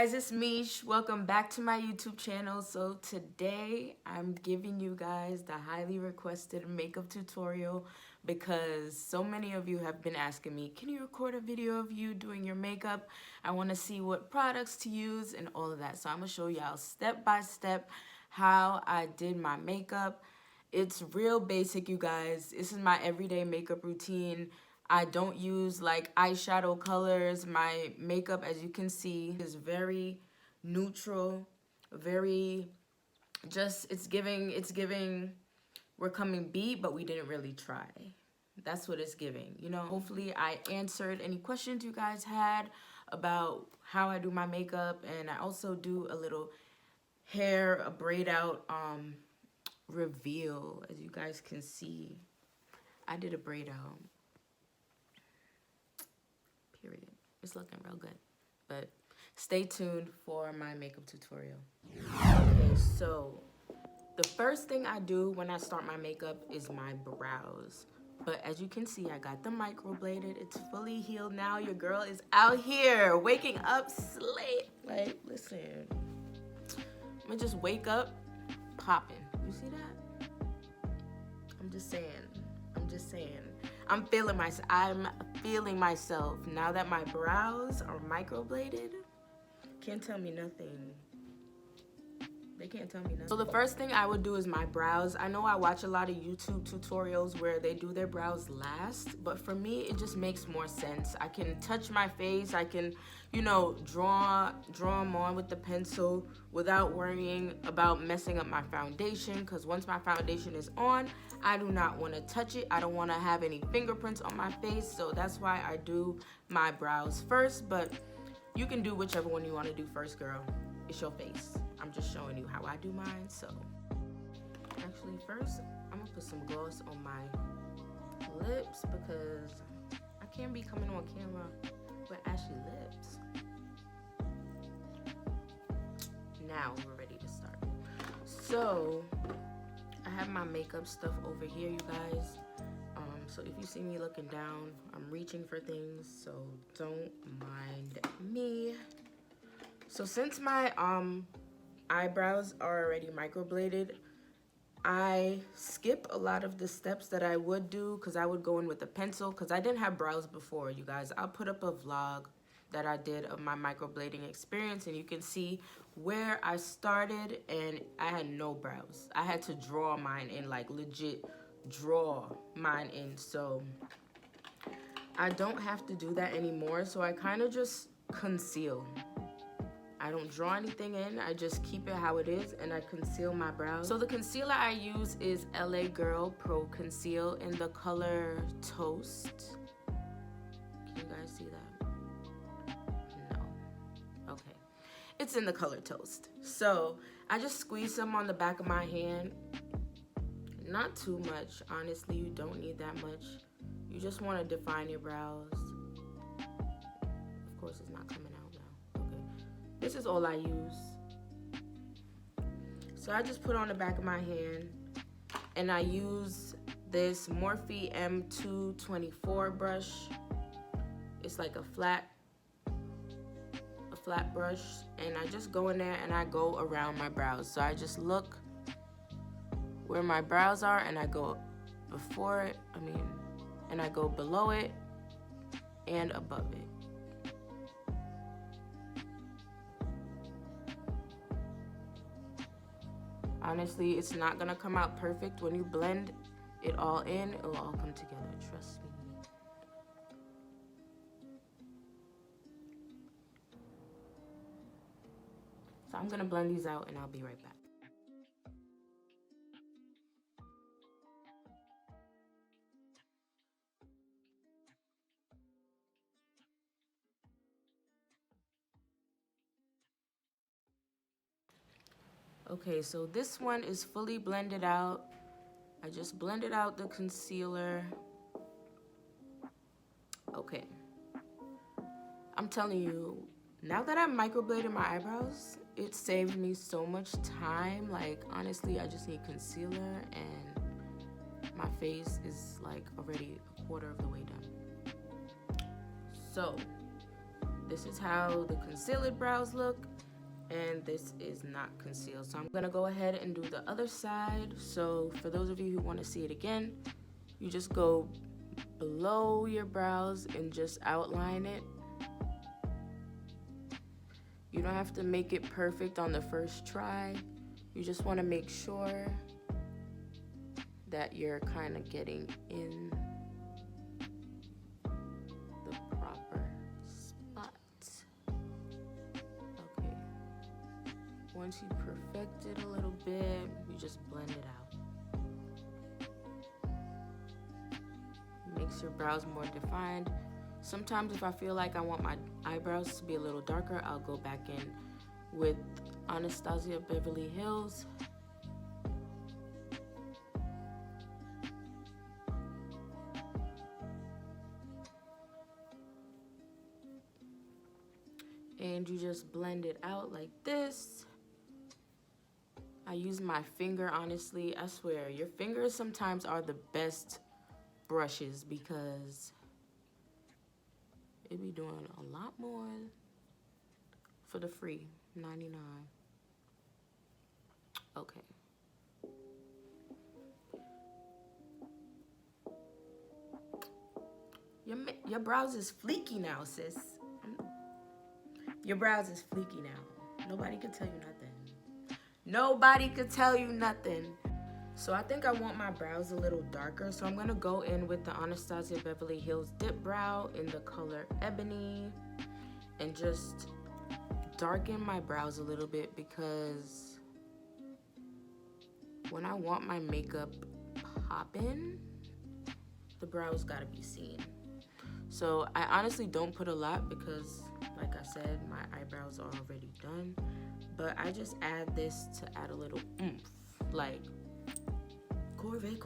guys, it's Mish. Welcome back to my YouTube channel. So today I'm giving you guys the highly requested makeup tutorial because so many of you have been asking me, can you record a video of you doing your makeup? I want to see what products to use and all of that. So I'm going to show y'all step by step how I did my makeup. It's real basic, you guys. This is my everyday makeup routine. I don't use like eyeshadow colors. My makeup, as you can see, is very neutral, very just, it's giving we're coming beat, but we didn't really try. That's what it's giving, you know. Hopefully I answered any questions you guys had about how I do my makeup, and I also do a little hair, a braid out reveal. As you guys can see, I did a braid out. Period. It's looking real good, but stay tuned for my makeup tutorial. Okay, so the first thing I do when I start my makeup is my brows. But as you can see, I got them microbladed. It's fully healed now. Your girl is out here waking up slate. Like, listen, I'm gonna just wake up popping. You see that? I'm just saying. I'm feeling myself now that my brows are microbladed. Can't tell me nothing. They can't tell me nothing. So the first thing I would do is my brows. I know I watch a lot of YouTube tutorials where they do their brows last, but for me it just makes more sense. I can touch my face, I can, you know, draw them on with the pencil without worrying about messing up my foundation, because once my foundation is on, I do not want to touch it. I don't want to have any fingerprints on my face, so that's why I do my brows first. But you can do whichever one you want to do first, girl. It's your face. I'm just showing you how I do mine. So actually first I'm gonna put some gloss on my lips because I can't be coming on camera with ashy lips. Now we're ready to start. So I have my makeup stuff over here, you guys. So if you see me looking down, I'm reaching for things, so don't mind me. So since my eyebrows are already microbladed, I skip a lot of the steps that I would do because I would go in with a pencil because I didn't have brows before, you guys. I'll put up a vlog that I did of my microblading experience, and you can see where I started, and I had no brows. I had to draw mine in, like legit draw mine in. So I don't have to do that anymore, so I kind of just conceal. I don't draw anything in, I just keep it how it is, and I conceal my brows. So the concealer I use is LA Girl Pro Conceal in the color Toast. Can you guys see that? No. Okay. It's in the color Toast. So I just squeeze some on the back of my hand. Not too much, honestly. You don't need that much. You just want to define your brows. Of course, it's not coming out now. Okay. This is all I use. So I just put on the back of my hand, and I use this Morphe M224 brush. It's like a flat brush, and I just go in there and I go around my brows. So I just look where my brows are, and I go before it, and I go below it and above it. Honestly, it's not gonna come out perfect. When you blend it all in, it'll all come together, trust me. So I'm gonna blend these out and I'll be right back. Okay, so this one is fully blended out. I just blended out the concealer. Okay. I'm telling you, now that I've microbladed my eyebrows, it saved me so much time. Like, honestly, I just need concealer and my face is like already a quarter of the way done. So this is how the concealed brows look, and this is not concealed. So I'm gonna go ahead and do the other side. So for those of you who want to see it again, you just go below your brows and just outline it. You don't have to make it perfect on the first try. You just want to make sure that you're kind of getting in the proper spot. Okay. Once you perfect it a little bit, you just blend it out. Makes your brows more defined. Sometimes if I feel like I want my eyebrows to be a little darker, I'll go back in with Anastasia Beverly Hills. And you just blend it out like this. I use my finger, honestly. I swear, your fingers sometimes are the best brushes because it be doing a lot more for the free $99. Okay. Your brows is fleeky now, sis. Your brows is fleeky now. Nobody could tell you nothing. Nobody could tell you nothing. So I think I want my brows a little darker. So I'm gonna go in with the Anastasia Beverly Hills Dipbrow in the color Ebony and just darken my brows a little bit because when I want my makeup poppin', the brows gotta be seen. So I honestly don't put a lot because, like I said, my eyebrows are already done. But I just add this to add a little oomph, like Corvette.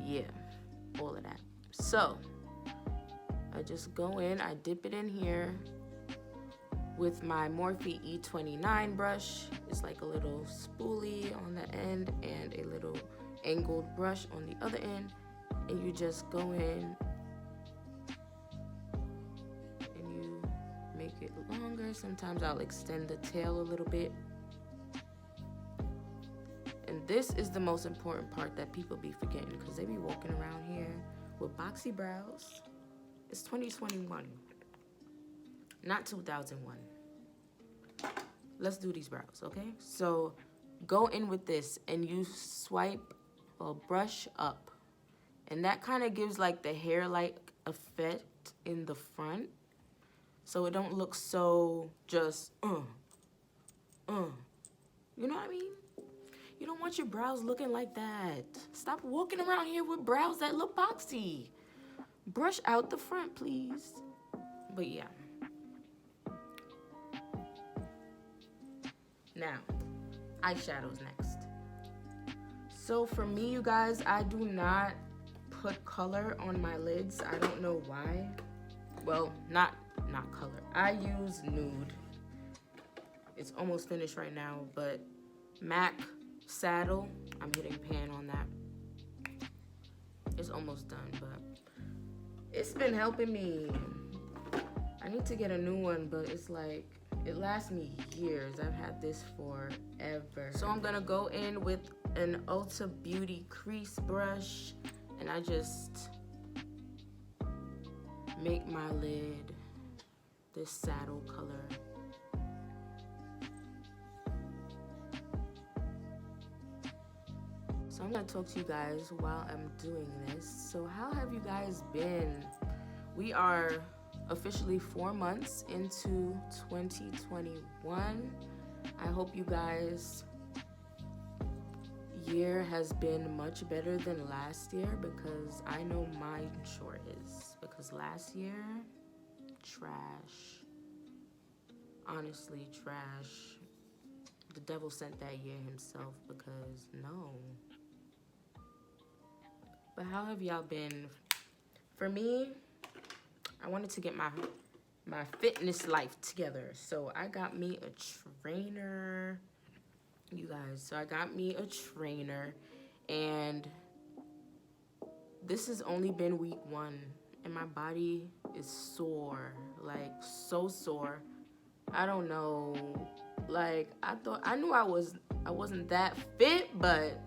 Yeah, all of that. So I just go in, I dip it in here with my Morphe E29 brush. It's like a little spoolie on the end and a little angled brush on the other end. And you just go in and you make it longer. Sometimes I'll extend the tail a little bit. And this is the most important part that people be forgetting because they be walking around here with boxy brows. It's 2021, not 2001. Let's do these brows, okay? So go in with this and you swipe or brush up. And that kind of gives like the hair-like effect in the front. So it don't look so just, You know what I mean? You don't want your brows looking like that. Stop walking around here with brows that look boxy. Brush out the front, please. But yeah. Now, eyeshadows next. So for me, you guys, I do not put color on my lids. I don't know why. Well, not color. I use nude. It's almost finished right now, but MAC Saddle, I'm hitting pan on that. It's almost done, but it's been helping me. I need to get a new one, but it's like, it lasts me years. I've had this forever. So I'm gonna go in with an Ulta Beauty crease brush, and I just make my lid this saddle color. So I'm gonna talk to you guys while I'm doing this. So how have you guys been? We are officially 4 months into 2021. I hope you guys' year has been much better than last year because I know mine sure is. Because last year, trash. Honestly, trash. The devil sent that year himself because no. But how have y'all been? For me, I wanted to get my fitness life together. So I got me a trainer, you guys. So I got me a trainer, and this has only been week 1, and my body is sore, like so sore. I don't know. Like I knew I wasn't that fit, but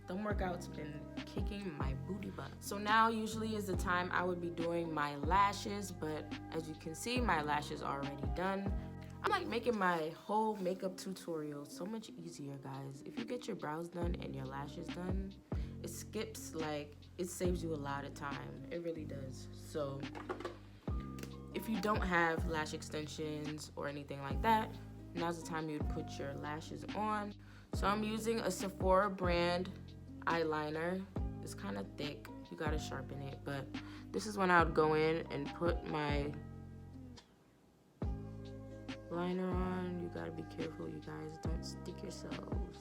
the workout's been kicking my booty butt. So now usually is the time I would be doing my lashes, but as you can see, my lashes are already done. I'm like making my whole makeup tutorial so much easier, guys. If you get your brows done and your lashes done, it skips, like, it saves you a lot of time. It really does. So if you don't have lash extensions or anything like that, now's the time you'd put your lashes on. So I'm using a Sephora brand eyeliner. It's kind of thick, you gotta sharpen it, but this is when I would go in and put my liner on. You gotta be careful, you guys, don't stick yourselves.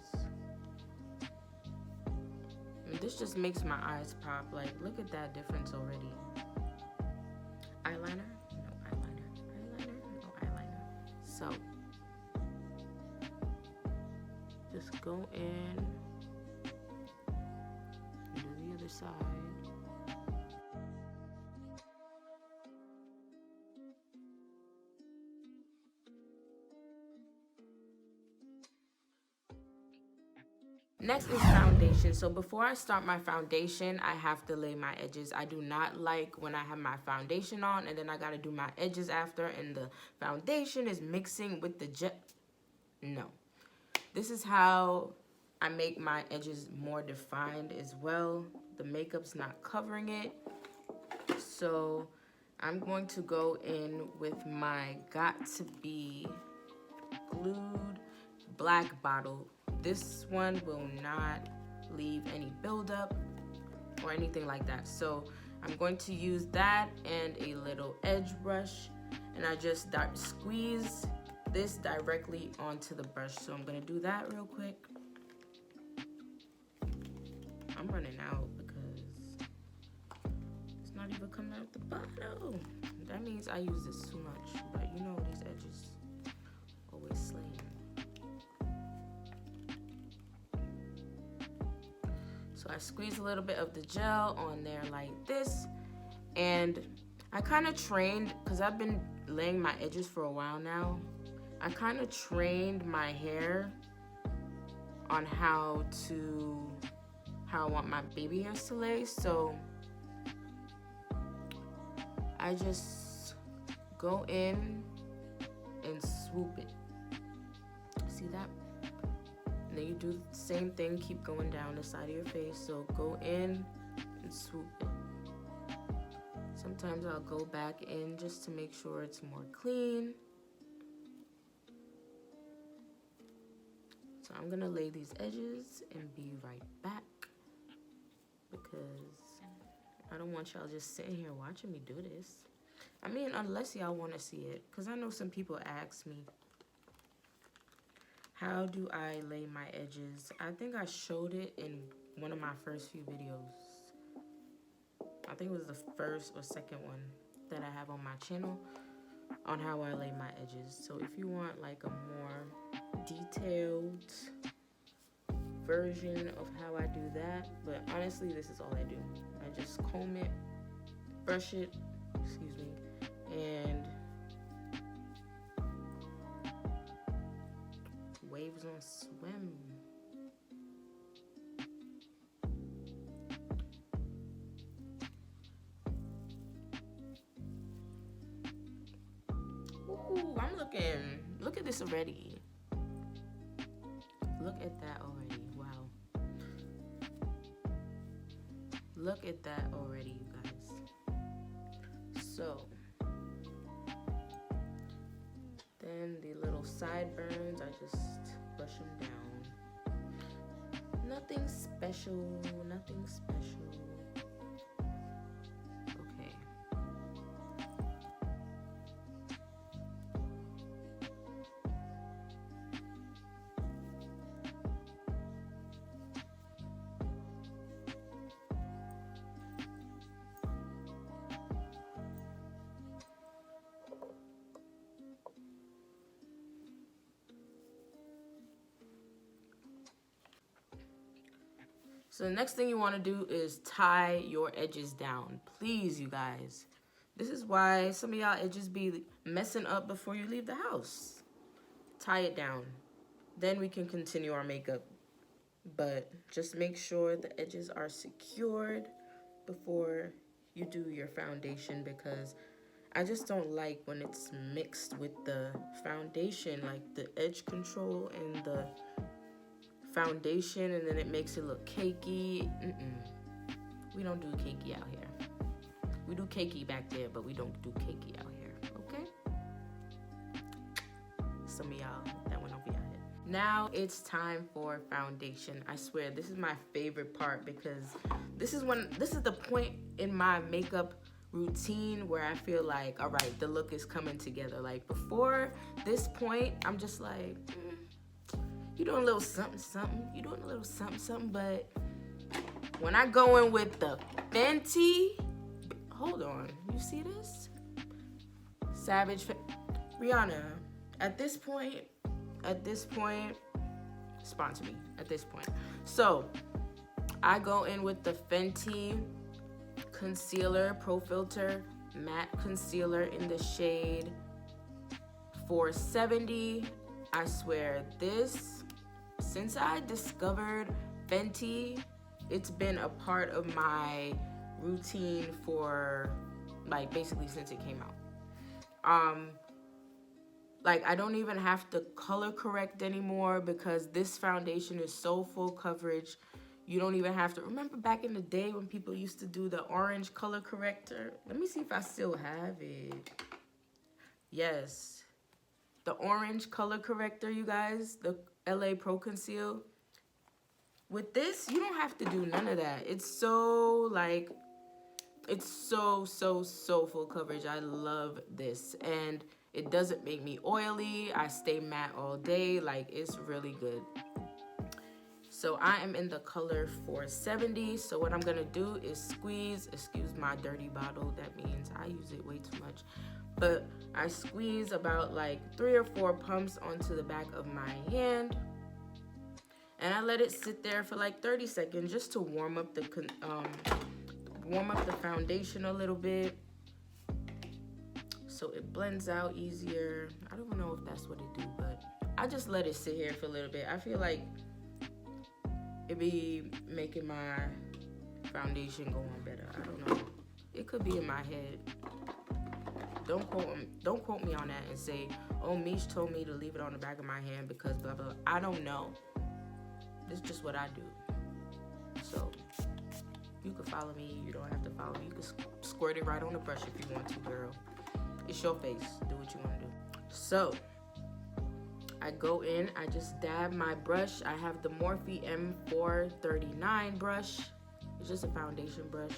And this just makes my eyes pop. Like, look at that difference already. Eyeliner? No eyeliner. Eyeliner? No eyeliner. So just go in. Side. Next is foundation. So before I start my foundation, I have to lay my edges. I do not like when I have my foundation on and then I gotta do my edges after and the foundation is mixing with the gel. No. This is how I make my edges more defined as well. The makeup's not covering it. So I'm going to go in with my Got To Be glued black bottle. This one will not leave any buildup or anything like that. So I'm going to use that and a little edge brush, and I just squeeze this directly onto the brush. So I'm gonna do that real quick. I'm running out because it's not even coming out the bottle. That means I use this too much, but you know these edges always slaying. So I squeeze a little bit of the gel on there like this, and I kind of trained, because I've been laying my edges for a while now, I kind of trained my hair on how I want my baby hairs to lay. So I just go in and swoop it. See that? And then you do the same thing, keep going down the side of your face. So go in and swoop it. Sometimes I'll go back in just to make sure it's more clean. So I'm gonna lay these edges and be right back, because I don't want y'all just sitting here watching me do this. I mean, unless y'all wanna see it, because I know some people ask me, how do I lay my edges? I think I showed it in one of my first few videos. I think it was the first or second one that I have on my channel on how I lay my edges. So if you want like a more detailed version of how I do that, but honestly this is all I do. I just comb it, brush it, excuse me, and waves on swim. Ooh, look at this already. Look at that already, wow. Look at that already, you guys. So, then the little sideburns, I just brush them down. Nothing special, nothing special. So the next thing you want to do is tie your edges down. Please, you guys, This is why some of y'all, it just be messing up before you leave the house. Tie it down. Then we can continue our makeup. But just make sure the edges are secured before you do your foundation, because I just don't like when it's mixed with the foundation, like the edge control and the foundation, and then it makes it look cakey. We don't do cakey out here. We do cakey back there, but we don't do cakey out here, okay? Some of y'all, that went over your head. Now it's time for foundation. I swear, this is my favorite part, because this is the point in my makeup routine where I feel like, all right, the look is coming together. Like before this point, I'm just like, you doing a little something, something. You doing a little something, something. But when I go in with the Fenty, hold on, you see this? Savage, Rihanna, at this point, sponsor me at this point. So I go in with the Fenty concealer, Pro Filt'r matte concealer in the shade 470. I swear, this, since I discovered Fenty, it's been a part of my routine for like basically since it came out. Like I don't even have to color correct anymore, because this foundation is so full coverage. You don't even have to. Remember back in the day when people used to do the orange color corrector? Let me see if I still have it. Yes. The orange color corrector, you guys. The LA Pro Conceal. With this, you don't have to do none of that. It's so, like, it's so full coverage. I love this. And it doesn't make me oily. I stay matte all day. Like, it's really good. So I am in the color 470. So what I'm gonna do is squeeze, excuse my dirty bottle, that means I use it way too much. But I squeeze about like 3 or 4 pumps onto the back of my hand. And I let it sit there for like 30 seconds just to warm up the foundation a little bit, so it blends out easier. I don't know if that's what it do, but I just let it sit here for a little bit. I feel like it be making my foundation go on better. I don't know. It could be in my head. Don't quote me on that and say, oh, Mish told me to leave it on the back of my hand because blah, blah, blah. I don't know. It's just what I do. So you can follow me. You don't have to follow me. You can squirt it right on the brush if you want to, girl. It's your face. Do what you want to do. So I go in. I just dab my brush. I have the Morphe M439 brush. It's just a foundation brush.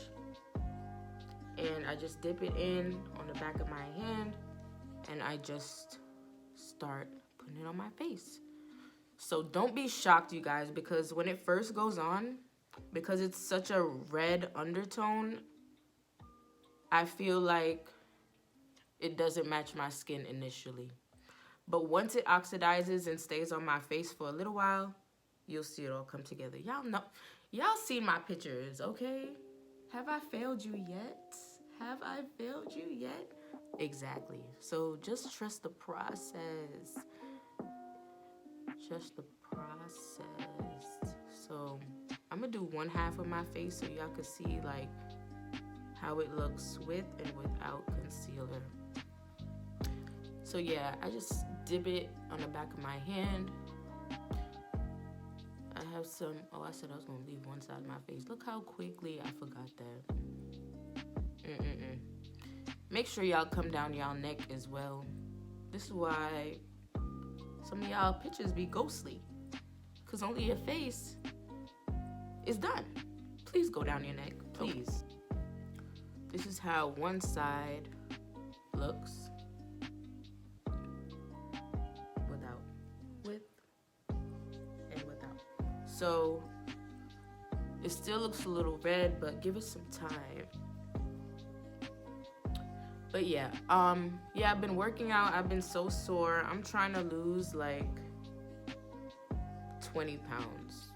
And I just dip it in on the back of my hand. And I just start putting it on my face. So don't be shocked, you guys, because when it first goes on, because it's such a red undertone, I feel like it doesn't match my skin initially. But once it oxidizes and stays on my face for a little while, you'll see it all come together. Y'all know, y'all seen my pictures, okay? Have I failed you yet? Have I failed you yet? Exactly. So just trust the process. Just the process. So I'm gonna do one half of my face so y'all can see like how it looks with and without concealer. So yeah, I just dip it on the back of my hand. I have some, oh, I said I was gonna leave one side of my face. Look how quickly I forgot that. Make sure y'all come down y'all neck as well. This is why some of y'all pictures be ghostly, because only your face is done. Please go down your neck, please. This is how one side looks without, with and without. So it still looks a little red, but give it some time. But yeah, I've been working out. I've been so sore. I'm trying to lose like 20 pounds.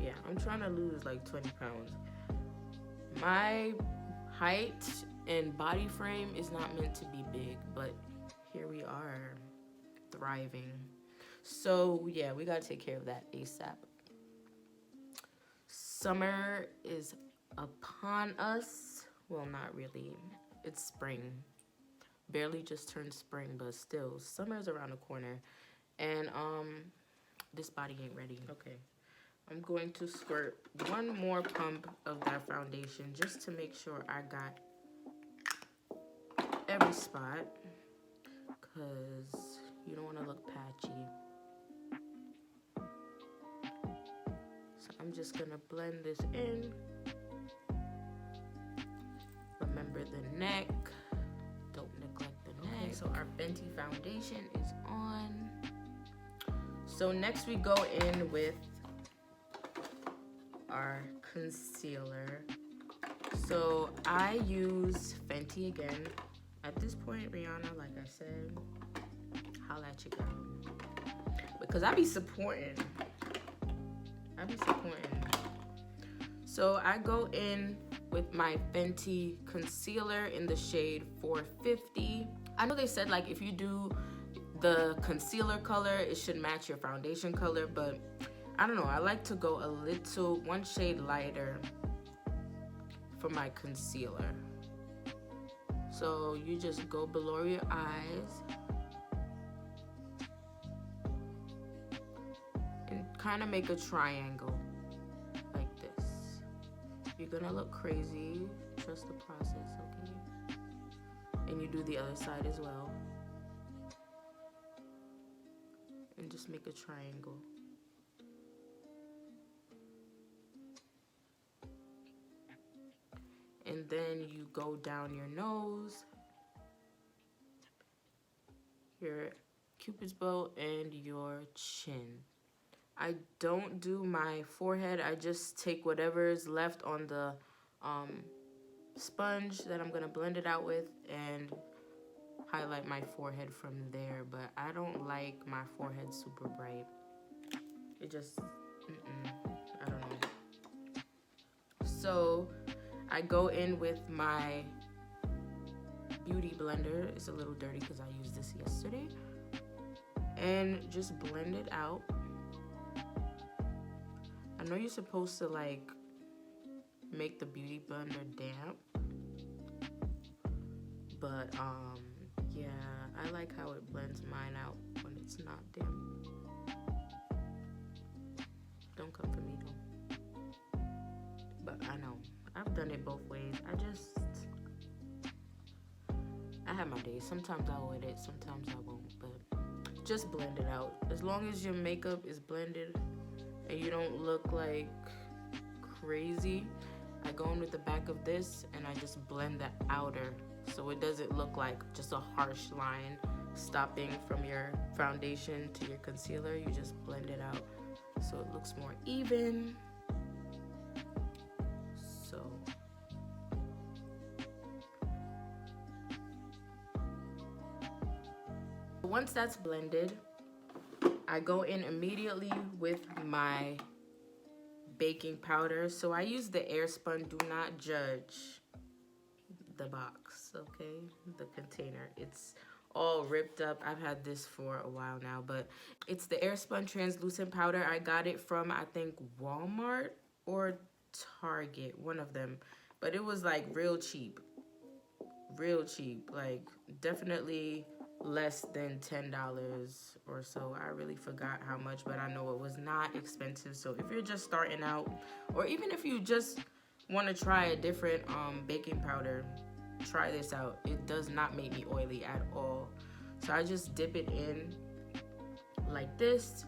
Yeah, I'm trying to lose like 20 pounds. My height And body frame is not meant to be big, but here we are, thriving. So yeah, we gotta take care of that ASAP. Summer is upon us. Well, not really. It's spring. Barely just turned spring, but still, summer's around the corner. And this body ain't ready. Okay. I'm going to squirt one more pump of that foundation just to make sure I got every spot, because you don't want to look patchy. So I'm just going to blend this in. Remember the neck. Don't neglect the neck. Okay, so our Fenty foundation is on. So next we go in with our concealer. So I use Fenty again. At this point, Rihanna, like I said, holla at your girl. Because I be supporting. So I go in with my Fenty concealer in the shade 450. I know they said like if you do the concealer color, it should match your foundation color, but I don't know. I like to go one shade lighter for my concealer. So you just go below your eyes and kind of make a triangle like this. You're gonna look crazy. Trust the process, okay? And you do the other side as well. And just make a triangle. And then you go down your nose, your Cupid's bow, and your chin. I don't do my forehead. I just take whatever's left on the sponge that I'm gonna blend it out with and highlight my forehead from there. But I don't like my forehead super bright. It just, I don't know. So I go in with my beauty blender. It's a little dirty because I used this yesterday. And just blend it out. I know you're supposed to like make the beauty blender damp. But yeah, I like how it blends mine out when it's not damp. Don't come for me though. But I know. I've done it both ways. I have my days. Sometimes I'll edit, sometimes I won't, but just blend it out. As long as your makeup is blended and you don't look like crazy, I go in with the back of this and I just blend the outer so it doesn't look like just a harsh line stopping from your foundation to your concealer. You just blend it out so it looks more even. Once that's blended, I go in immediately with my baking powder. So I use the Airspun. Do not judge the box, okay? The container. It's all ripped up. I've had this for a while now, but it's the Airspun translucent powder. I got it from, I think, Walmart or Target, one of them. But it was like real cheap. Real cheap. Like definitely less than $10 or so. I really forgot how much, but I know it was not expensive. So if you're just starting out, or even if you just want to try a different baking powder, try this out. It does not make me oily at all. So I just dip it in like this,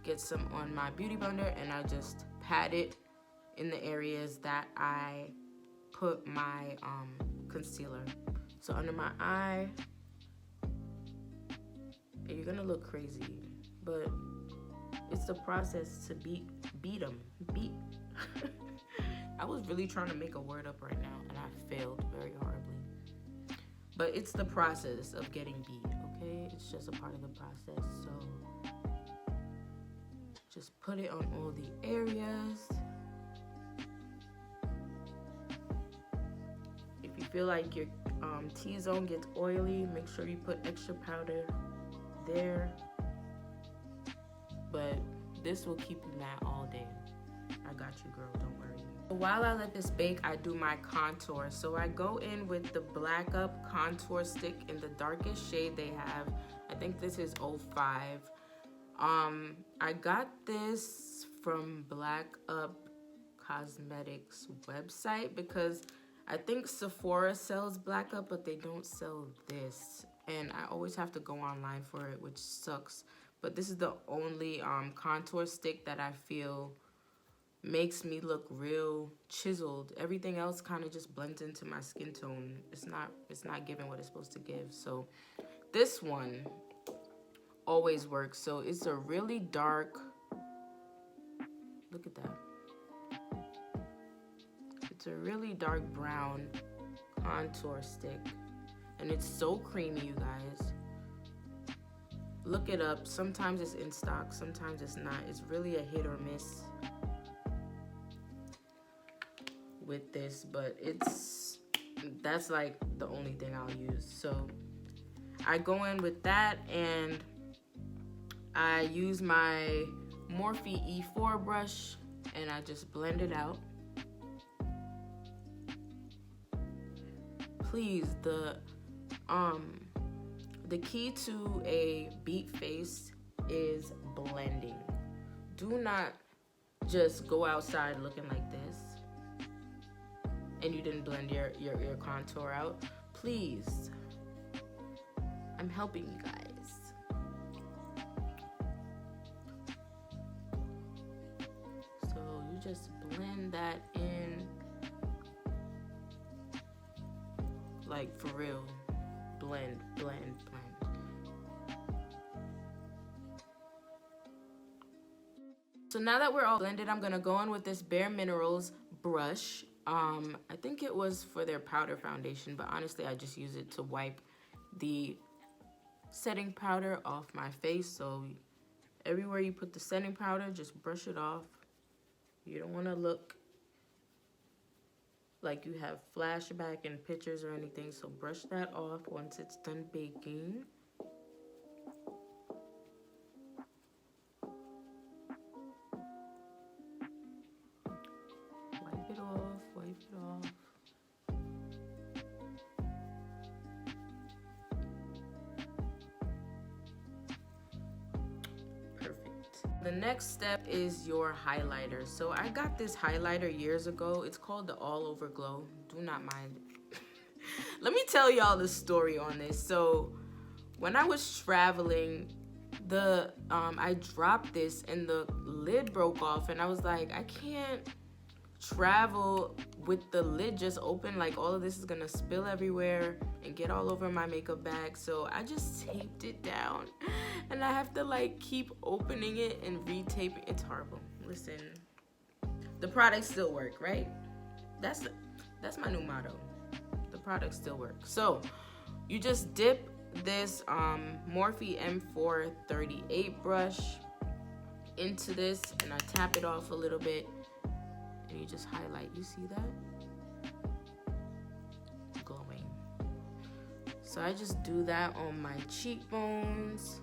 get some on my beauty blender, and I just pat it in the areas that I put my concealer. So under my eye, you're gonna look crazy, but it's the process to beat them. I was really trying to make a word up right now, and I failed very horribly. But it's the process of getting beat, okay? It's just a part of the process. So just put it on all the areas. If you feel like your T-zone gets oily, make sure you put extra powder there. But this will keep you matte all day. I got you, girl, don't worry. While I let this bake, I do my contour. So I go in with the BlackUp contour stick in the darkest shade they have. I think this is 05. I got this from BlackUp Cosmetics website because I think Sephora sells BlackUp, but they don't sell this. And I always have to go online for it, which sucks. But this is the only contour stick that I feel makes me look real chiseled. Everything else kind of just blends into my skin tone. It's not giving what it's supposed to give. So this one always works. So it's a really dark, look at that. It's a really dark brown contour stick. And it's so creamy, you guys. Look it up. Sometimes it's in stock, sometimes it's not. It's really a hit or miss with this, but that's like the only thing I'll use. So I go in with that and I use my Morphe E4 brush and I just blend it out. Please, the key to a beat face is blending. Do not just go outside looking like this and you didn't blend your contour out. Please, I'm helping you guys. So you just blend that in, like for real. Blend, blend, blend. So now that we're all blended, I'm gonna go in with this Bare Minerals brush. I think it was for their powder foundation, but honestly, I just use it to wipe the setting powder off my face. So everywhere you put the setting powder, just brush it off. You don't wanna look like you have flashback in pictures or anything, so brush that off once it's done baking. Wipe it off, wipe it off. The next step is your highlighter. So I got this highlighter years ago. It's called the All Over Glow. Do not mind it. Let me tell y'all the story on this. So when I was traveling, I dropped this and the lid broke off and I was like, I can't travel with the lid just open. Like all of this is gonna spill everywhere and get all over my makeup bag. So I just taped it down and I have to like keep opening it and retape it. It's horrible. Listen, the products still work, right? That's my new motto. The products still work. So you just dip this Morphe M438 brush into this and I tap it off a little bit and you just highlight. You see that? Glowing. So I just do that on my cheekbones.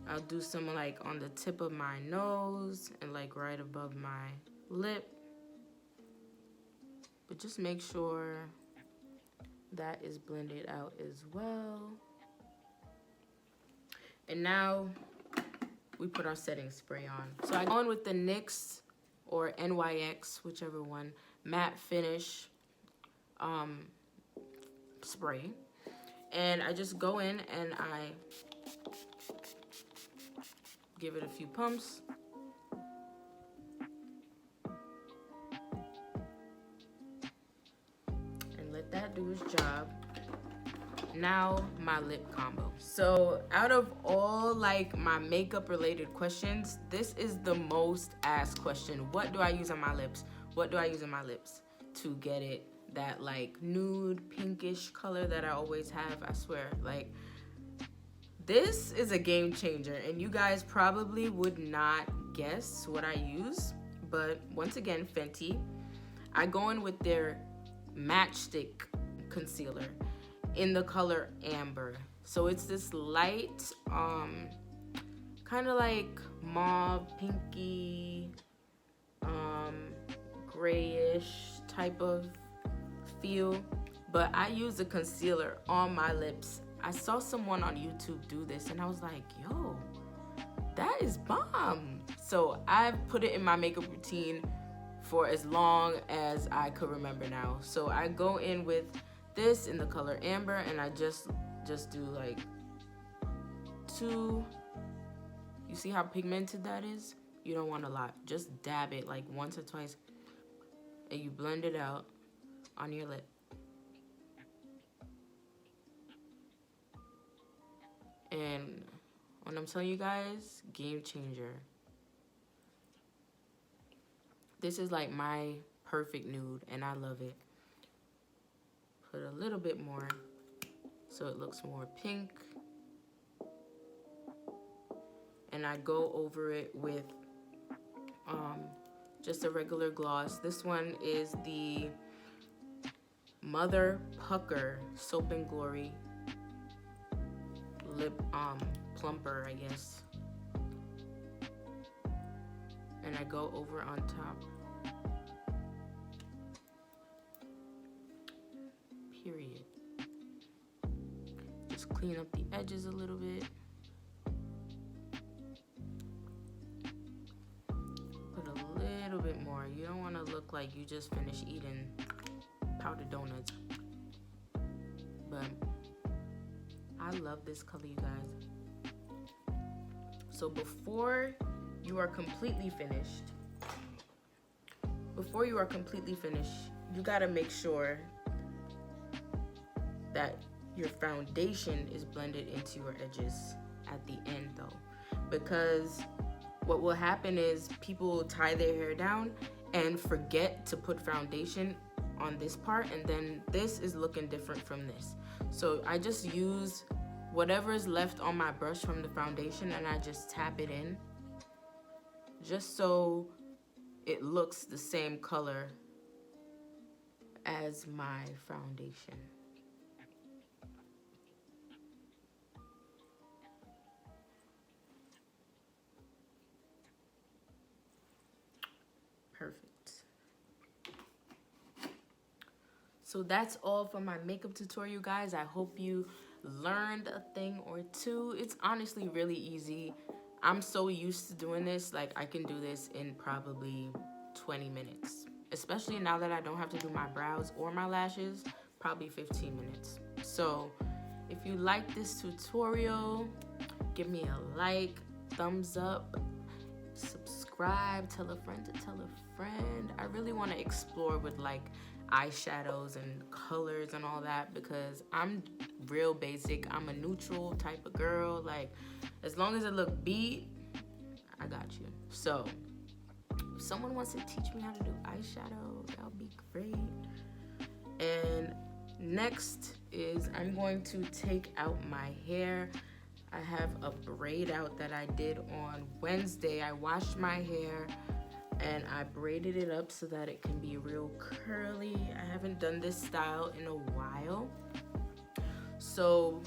I'll do some like on the tip of my nose and like right above my lip. But just make sure that is blended out as well. And now we put our setting spray on. So I go in with the NYX or NYX, whichever one, matte finish spray. And I just go in and I give it a few pumps. And let that do its job. Now my lip combo. So out of all like my makeup related questions, this is the most asked question. What do I use on my lips? What do I use on my lips to get it that like nude pinkish color that I always have? I swear, like this is a game changer and you guys probably would not guess what I use, but once again, Fenty. I go in with their MatchStix concealer in the color Amber. So it's this light, kind of like mauve, pinky, grayish type of feel. But I use a concealer on my lips. I saw someone on YouTube do this and I was like, yo, that is bomb. So I've put it in my makeup routine for as long as I could remember now. So I go in with this in the color Amber and I just do like 2. You see how pigmented that is? You don't want a lot. Just dab it like once or twice and you blend it out on your lip. And when I'm telling you guys, game changer. This is like my perfect nude and I love it. Put a little bit more so it looks more pink. And I go over it with just a regular gloss. This one is the Mother Pucker Soap and Glory lip plumper, I guess. And I go over on top. Period. Just clean up the edges a little bit. Put a little bit more. You don't want to look like you just finished eating powdered donuts. But I love this color, you guys. So before you are completely finished, you gotta make sure that your foundation is blended into your edges at the end though. Because what will happen is people will tie their hair down and forget to put foundation on this part, and then this is looking different from this. So I just use whatever is left on my brush from the foundation and I just tap it in just so it looks the same color as my foundation. Perfect. So that's all for my makeup tutorial, guys. I hope you learned a thing or two. It's honestly really easy. I'm so used to doing this, like I can do this in probably 20 minutes. Especially now that I don't have to do my brows or my lashes, probably 15 minutes. So if you like this tutorial, give me a like, thumbs up, subscribe, tell a friend to tell a friend. I really want to explore with like eyeshadows and colors and all that because I'm real basic. I'm a neutral type of girl. Like, as long as it look beat, I got you. So if someone wants to teach me how to do eyeshadow, that would be great. And next is I'm going to take out my hair. I have a braid out that I did on Wednesday. I washed my hair and I braided it up so that it can be real curly. I haven't done this style in a while. So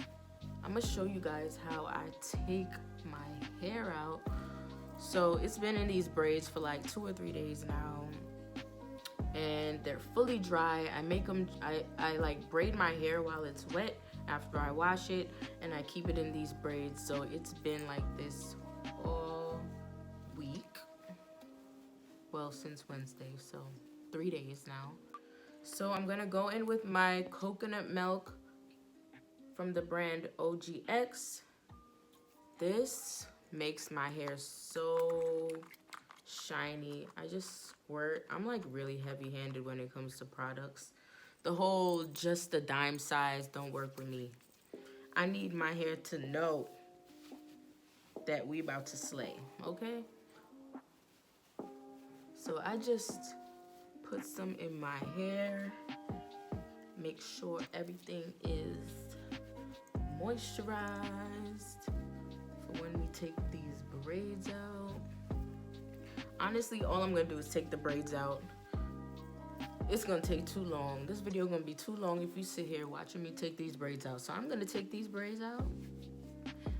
I'm gonna show you guys how I take my hair out. So it's been in these braids for like 2 or 3 days now. And they're fully dry. I make them, I like braid my hair while it's wet after I wash it. And I keep it in these braids. So it's been like this all week. Well, since Wednesday, so 3 days now. So I'm gonna go in with my coconut milk from the brand OGX. This makes my hair so shiny. I just squirt. I'm like really heavy-handed when it comes to products. The whole just a dime size don't work with me. I need my hair to know that we about to slay, okay? So I just put some in my hair, make sure everything is moisturized for when we take these braids out. Honestly, all I'm gonna do is take the braids out it's gonna take too long. This video gonna be too long if you sit here watching me take these braids out. So I'm gonna take these braids out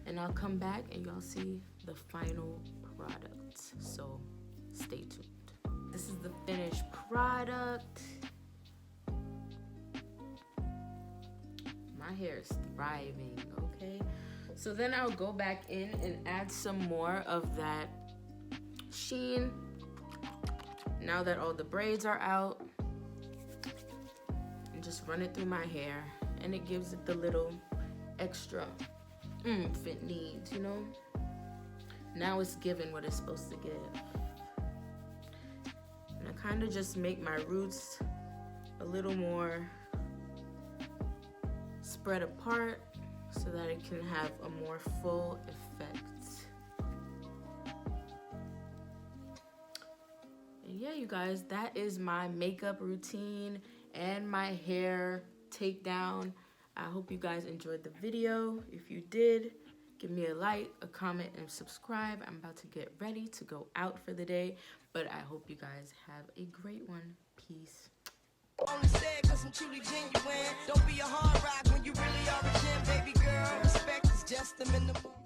and I'll come back and y'all see the final product. So stay tuned. This is the finished product. My hair is thriving, okay? So then I'll go back in and add some more of that sheen. Now that all the braids are out, and just run it through my hair, and it gives it the little extra oomph it needs, you know? Now it's giving what it's supposed to give. And I kind of just make my roots a little more spread apart so that it can have a more full effect. And yeah, you guys, that is my makeup routine and my hair takedown. I hope you guys enjoyed the video. If you did, give me a like, a comment, and subscribe. I'm about to get ready to go out for the day, but I hope you guys have a great one. Peace. Only said 'cause I'm truly genuine. Don't be a hard rock when you really are a gem, baby girl. Respect is just the minimum.